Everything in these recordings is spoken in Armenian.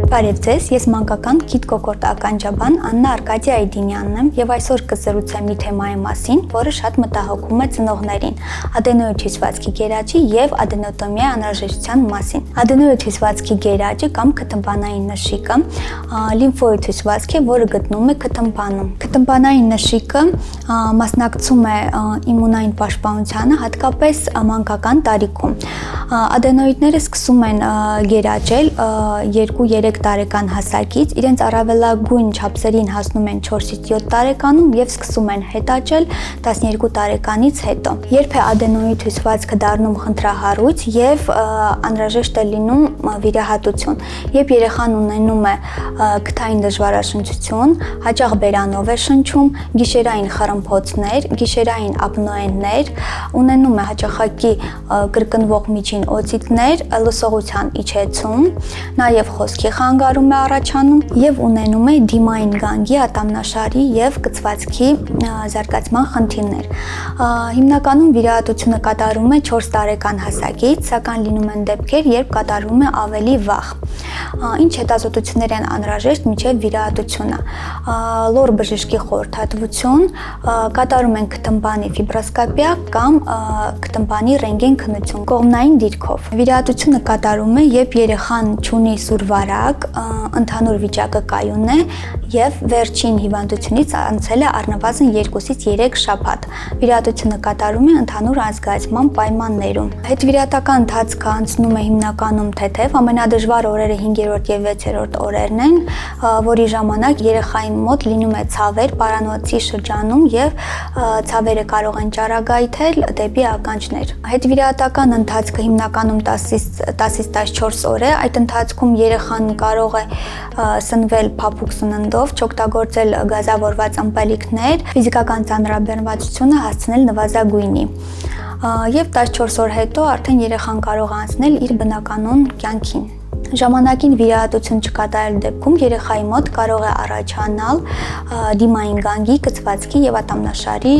Բարև ձեզ, ես մանկական գիտկոկորտ ականջաբան Աննա Արկադիա Այդինյանն եմ եւ այսօր կզրուցեմ մի թեմայի մասին, որը շատ մտահոգում է ծնողներին՝ ադենոիդ հյուսվածքի գերաճի եւ ադենոտոմիայի անհրաժեշտության մասին։ Ադենոիդ հյուսվածքի գերաճը կամ քթմբանային նշիկը լիմֆոիդ հյուսվածք է, որը գտնվում է քթմբանում։ Քթմբանային նշիկը մասնակցում է իմունային պաշտպանությանը, հատկապես մանկական տարիքում։ Ադենոիդները սկսում են գերաճել 2-3 տարեկան հասակից, իրենց առավելագույն չափսերին հասնում են 4-ից 7 տարեկանում եւ սկսում են հետաճել 12 տարեկանից հետո։ Երբ է ադենոիդ հյուսվածքը դառնում խնդրահարույց եւ անհրաժեշտ է լինում վիրահատություն։ Երբ երեխան ունենում է քթային դժվարաշնչություն, հաճախ բերանով է շնչում, գիշերային խռմփոցներ, գիշերային ապնոեններ, ունենում է հաճախակի կրկնվող միջին օծիտներ, լսողության իջեցում, նաև խոսքի խանգարում է առաջանում եւ ունենում է դիմային գանգի, ատամնաշարի եւ կցվածքի զարգացման խնդիրներ։ Հիմնականում վիրահատությունը կատարվում է 4 տարեկան հասակից, սակայն լինում են դեպքեր, երբ կատարվում է ավելի վաղ։ Ինչ հետազոտություններ են անհրաժեշտ մինչև վիրահատությունը։ Լոր բժշկի խորհրդատվություն, կատարում են քթմբանի ֆիբրոսկոպիա կամ քթմբանի ռենտգեն քննություն կողմնային դիրքով։ Վիրահատությունը կատարում է, երբ երեխան ունի սուր վարակ, ընդհանուր վիճակը կայուն է եւ վերջին հիվանդությունից անցել է առնվազն 2-ից 3 շաբաթ։ Վիրահատությունը կատարում է ընդհանուր անզգայացման պայմաններում։ Հետվիրահատական ընթացքը անցնում է հիմնականում թեթև, ամենադժվար օրերը 5-րդ եւ 6-րդ օրերն են, որի ժամանակ երեխայի մոտ լինում է ցավեր պարանոցի շրջանում եւ ցավերը կարող են ճառագայթել դեպի ականջներ։ Հետվիրահատական ընթացքը հիմնականում 10-ից 14 օր է, այդ ընթացքում երեխան կարող է սնվել փափուկ սննդով, չօգտագործել գազավորված ըմպելիքներ, ֆիզիկական ծանրաբեռնվածությունը հասցնել նվազագույնի։ Եվ 14 օր հետո արդեն երեխան կարող է անցնել իր բնականոն կյանքին։ Ժամանակին վիրահատություն չկատարելու դեպքում երեխայի մոտ կարող է առաջանալ դիմային գանգի, կցվածքի եւ ատամնաշարի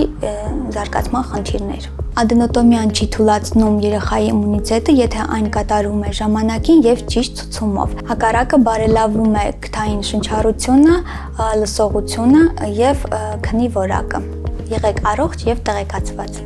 զարգացման խնդիրներ։ Ադենոտոմիան չի թուլացնում երեխայի իմունիտետը, եթե այն կատարվում է ժամանակին եւ ճիշտ ցուցումով։ Հակառակը բարելավում է քթային շնչառությունը, լսողությունը եւ քնի որակը։ Եղեք առողջ եւ տեղեկացված։